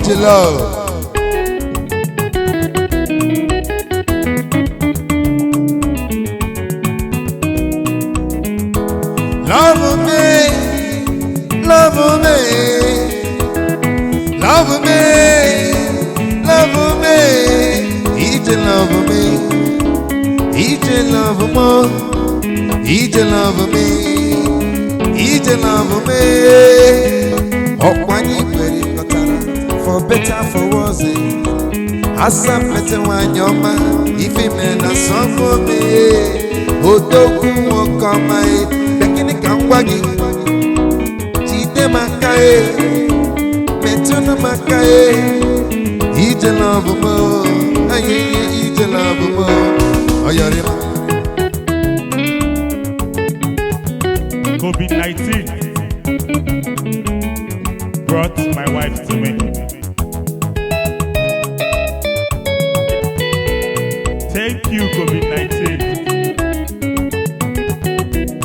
Eat your love. Love me, love me, love me, love me. Eat your love me, eat your love more, eat your love me, eat your love me. Oh, when you very for better for worse. Asa better when your man, if he made a song for me, Odoku won't come my. Wagi, Chite Makae, Metuna Makae, eat a love more, eat a love more. Oh, you're COVID-19 brought my wife to me. Thank you, COVID-19.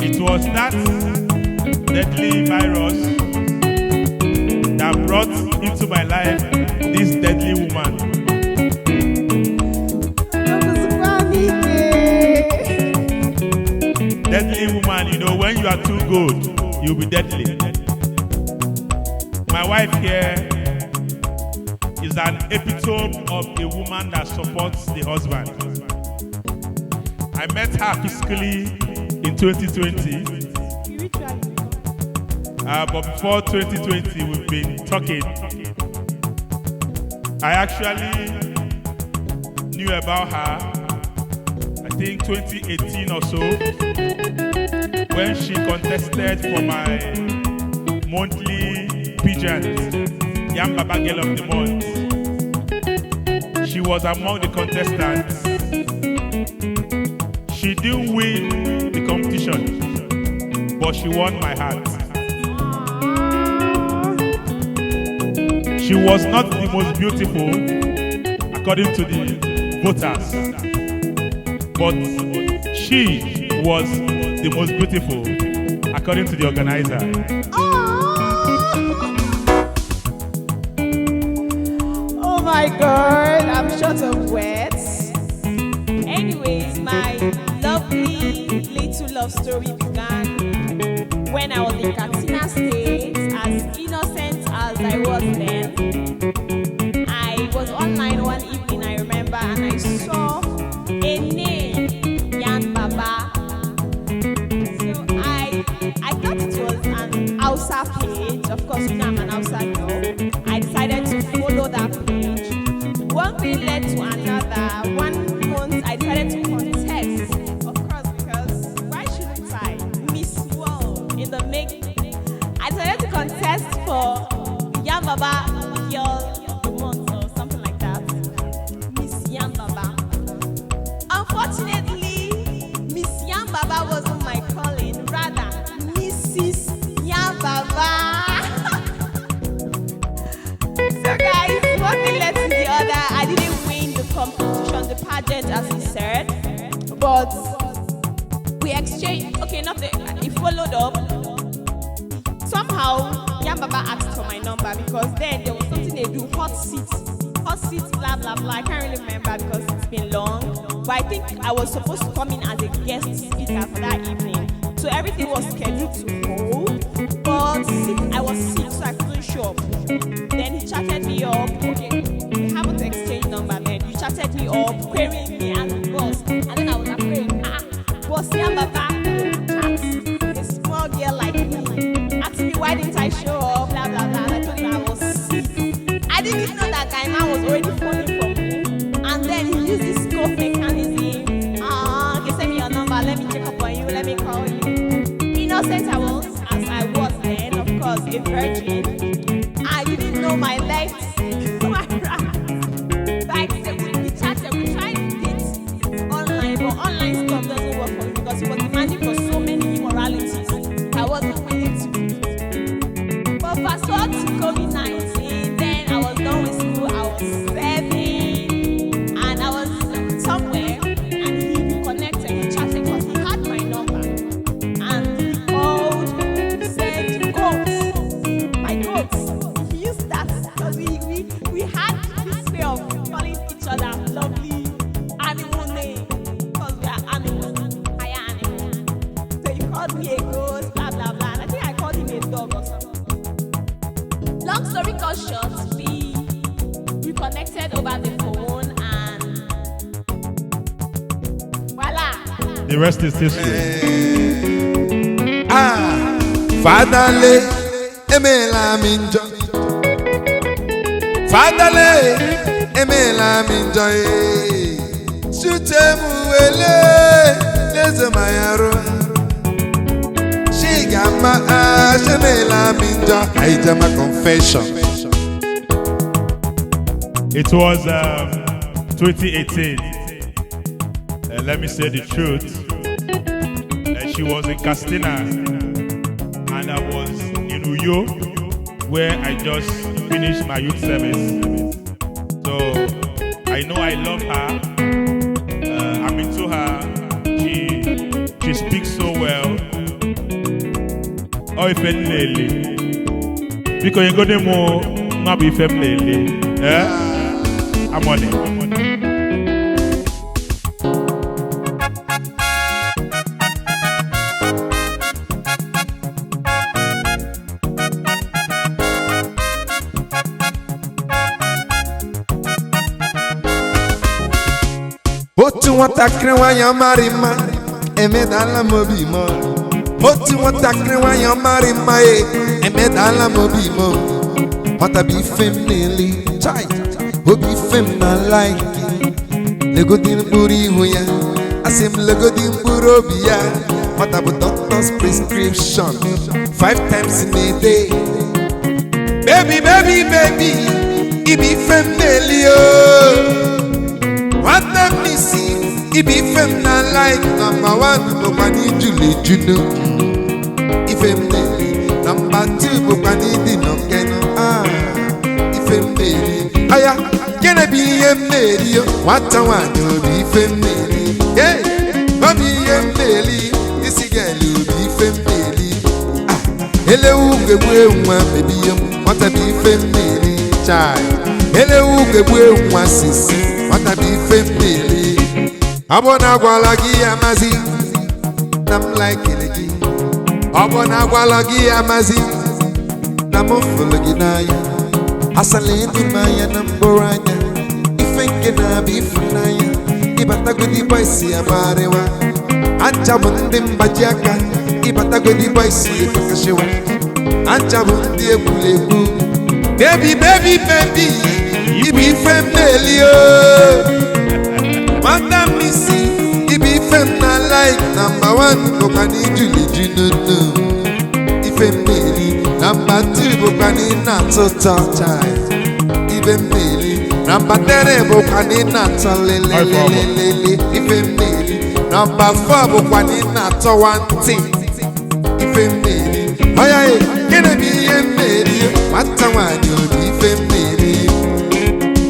It was that deadly virus that brought into my life this deadly woman. Deadly woman, you know, when you are too good, you'll be deadly. My wife here is an epitome of a woman that supports the husband. I met her physically in 2020. But before 2020, we've been talking. I actually knew about her, I think 2018 or so, when she contested for my monthly pageant, Young Baba Girl of the Month. She was among the contestants. She didn't win the competition, but she won my heart. She was not the most beautiful, according to the voters, but she was the most beautiful, according to the organizer. Oh my God, I'm short of words. Anyways, my lovely little love story began when I was in Katsina State, as innocent as I was then. I was online one evening, I remember, and I saw a name, Yan Baba. So I thought it was an Hausa page. Of course, you know I'm an Hausa girl. I decided to follow that page. One thing led to another. 1 month, I decided to contest. Of course, because why shouldn't I? Miss World in the making. I decided to contest for Yan Baba Girl of the Month or something like that. Miss Yan Baba. Unfortunately, Miss Yan Baba wasn't my calling. Rather, Mrs. Yan Baba. So guys, one thing led to the other. I didn't win the competition, the pageant as he said. But we exchanged, okay, not the, it followed up. Somehow, Yan Baba asked for my number because then there was something they do, hot seats, blah, blah, blah. I can't really remember because it's been long. But I think I was supposed to come in as a guest speaker for that evening. So everything was scheduled to hold. But I was sick, so I couldn't show up. Then he chatted me up. Okay, we haven't exchanged number then. You chatted me up, querying me as a boss. And then I was afraid, boss Yan Baba, chat, a small girl like me. Asked me why didn't I show up, blah, blah, blah. And I told him I was sick. I didn't even know that guy man was already phoning for me. And then he used this scope mechanism. Okay, send me your number, let me check up on you, let me call you. Innocent I was, as I was then, of course, a virgin. I didn't know my legs, my right. Like, we chatted, we tried it online, but online stuff doesn't work for me because he was demanding for so many immoralities. I wasn't willing to. But fast forward to COVID-19, then I was done with school, I was serving, and I was somewhere, and he reconnected, he chatted because he had my number. And he called, said, "Go." My God. The rest is history. Fatherly, emela minjo. Fatherly, emela minjo. Shute muele, leze mayaro. Shigama shemela minjo. Aijama confession. It was 2018. Let me say the truth. She was in Castina, and I was in Uyo, where I just finished my youth service. So I know I love her. I'm into her. She speaks so well. Oh, if lady, because you're gonna not be family. I'm on it. Otu nwatakịrị nwanyị ọmarị mma emedala m obi m. Otu nwatakịrị nwanyị ọmarị mma emedala m obi m. Nwata bụ ife m na-eli chai obi ife m na-like. Legodi mkpụrụ ihu ya asị m legodi mkpụrụ obi ya. Nwata bụ doctor's prescription 5 times in a day. Baby, baby, baby, ibi ife m na-eli o. Nwata m n'isi ibi ife m na-like. Number 1 bụkwa n'ijuli juno ife m na-eli. Number 2 bụkwa n'ịdị n'okeno ife m na-eli. Aya gịnị bụ ihe m na-eli yo? Nwata nwanyị obi ife m na-eli. Obi ihe m na-eli. Isi ga-eli obi ife m na-eli. Elewu ga-egbu ewu nwa mebi ihe m. Nwata bụ ife m na-eli chai. Elewu ga-egbu ewu nwa sisi. Nwata bụ ife m na-eli. Ọ bụ na agwala gị ya mazi na m laikere gị. Ọ bụ na agwala gị ya mazi na m fụrụ gị n'anya. Asala ịdị m anya na mbụrụ anya. Ife nke na-abịa ịfụnanya. Ịbatagodi boys ya marịwa. Aja bụ ndị mgbaji aka. Ịbatagodi boys ya efekashiwa. Aja bụ ndị egwuregwu. Baby, baby, baby, ibi ife m na-eli o. Nwata m isi ibi ife m na-like. Number 1 bụkwa n'ijuli junono ife m na-eli. Number 2 bụkwa n'ịna-atọ ụtọ chai ife m na-eli. Number 3 bụkwa n'ịna-atọ lelelelele ife m na-eli. Number 4 bụkwa n'ịna-atọ nwantị ife m na-eli. Oya gịnị bụ ihe m na-eli? Nwata nwanyị obi ife m na-eli.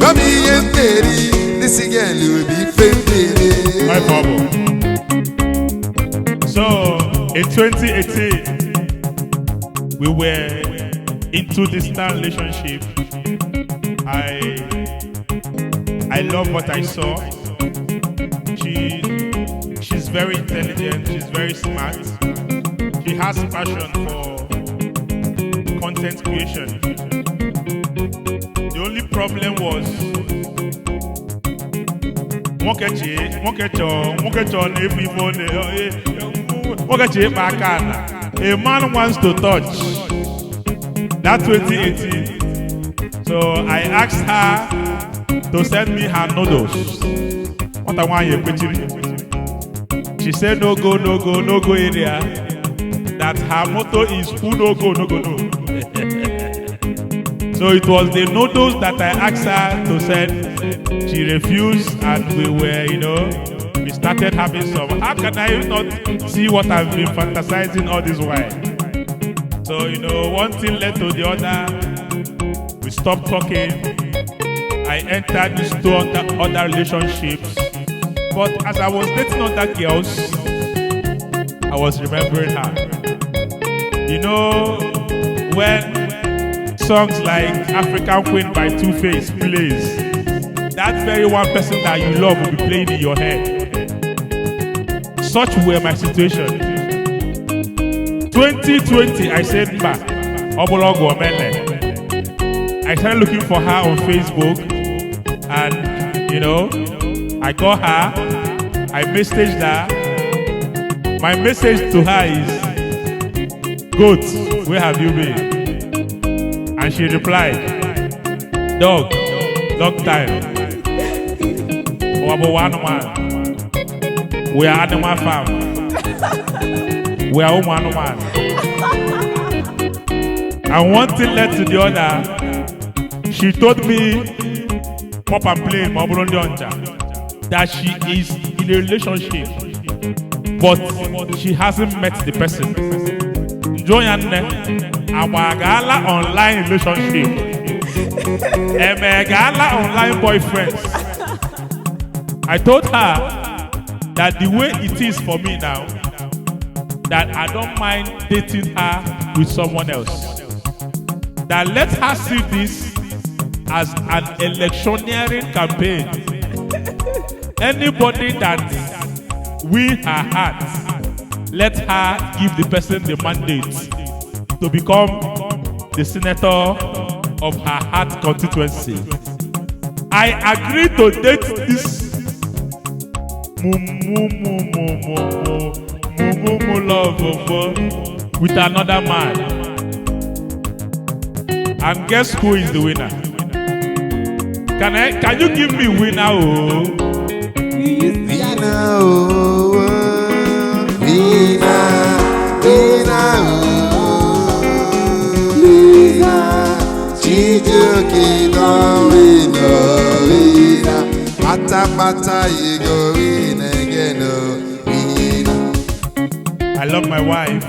Obi ihe m na-eli. This girl will be family. My problem. So in 2018, we were into distant relationship. I love what I saw. She's very intelligent. She's very smart. She has passion for content creation. The only problem was a man wants to touch. That 2018. So I asked her to send me her noodles. What I want you. She said no go area. That her motto is who no go, no go, no. So it was the noodles that I asked her to send. She refused, and we were, we started having some. How can I not see what I've been fantasizing all this while? So, one thing led to the other. We stopped talking. I entered these 2 other relationships. But as I was dating other girls, I was remembering her. When songs like African Queen by Two-Face plays, that very one person that you love will be playing in your head. Such were my situation. 2020, I said, I started looking for her on Facebook, and I got her, I messaged her, My message to her is, "Goat, where have you been?" And she replied, "Dog, dog time. We are animal farm. We are home animal." And one thing led to the other. She told me, "Pop and play, that she is in a relationship, but she hasn't met the person." Joyanne, Amagala online relationship, Emegala online boyfriends. I told her that the way it is for me now, that I don't mind dating her with someone else. That let her see this as an electioneering campaign. Anybody that win her heart, let her give the person the mandate to become the senator of her heart constituency. I agree to date this love with another man. And guess who is the winner? Can you give me winner? Oh? Winner, oh, winner, winner, oh, winner. Chijuki no winner. Pata pata you go win again, oh, winner. I love my wife.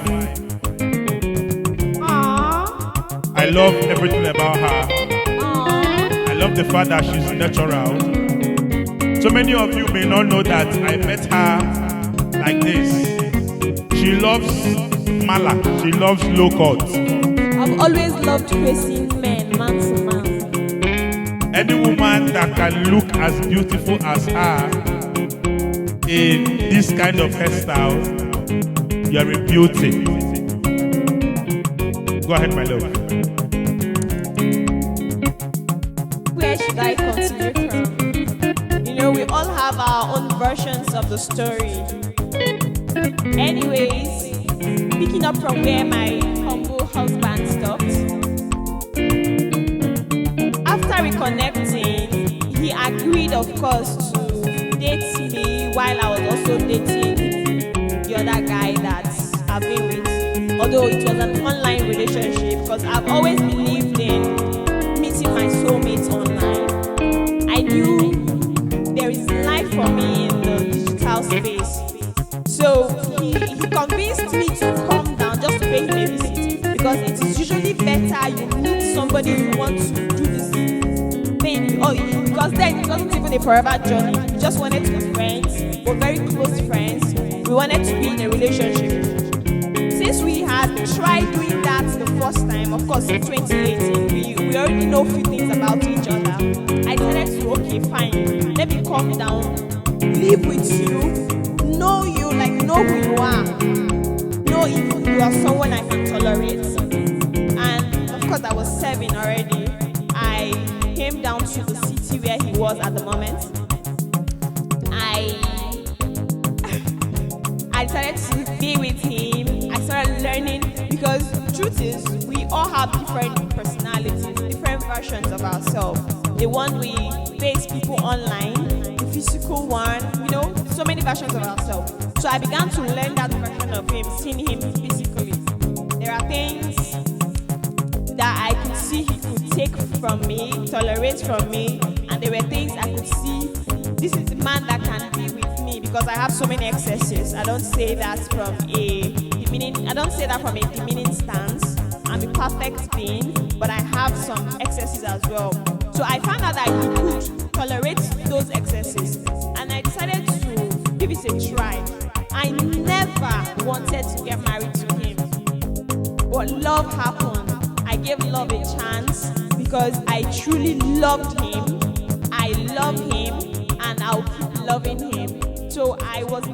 I love everything about her. I love the fact that she's natural. So many of you may not know that I met her like this. She loves mala. She loves low cut. I've always loved facing men, man to man. Any woman that can look as beautiful as her in this kind of hairstyle, you're a beauty. Go ahead, my love. Where should I continue from? You know, we all have our own versions of the story. Anyways, picking up from where my humble husband stopped. After reconnecting, he agreed, of course, to date me while I was also dating the other guy that I've been with. Although it was an online relationship, because I've always believed in meeting my soulmates online. I knew there is life for me in the digital space. So he convinced me to come down just to pay him a visit, because it is usually better you meet somebody you want to do this thing. Because then it wasn't even a forever journey. We just wanted to be friends. We're very close friends. We wanted to be in a relationship. Since we had tried doing that the first time, of course in 2018, we already know a few things about each other. I decided to, okay, fine, let me calm down, live with you, know you, like know who you are, know if you are someone I can tolerate. And of course I was serving already. I came down to the city where he was at the moment. I decided to be with him. I started learning, because truth is, we all have different personalities, different versions of ourselves. The one we face people online, the physical one, you know, so many versions of ourselves. So I began to learn that version of him, seeing him physically. There are things that I could see he could take from me, tolerate from me, and there were things I could see, this is the man that can be with me, because I have so many excesses. I don't say that from a demeaning stance. I'm a perfect being, but I have some excesses as well. So I found out that he could tolerate those excesses, and I decided to give it a try. I never wanted to get married to him, but love happened. I gave love a chance because I truly loved him. I love him, and I'll keep loving him. So I was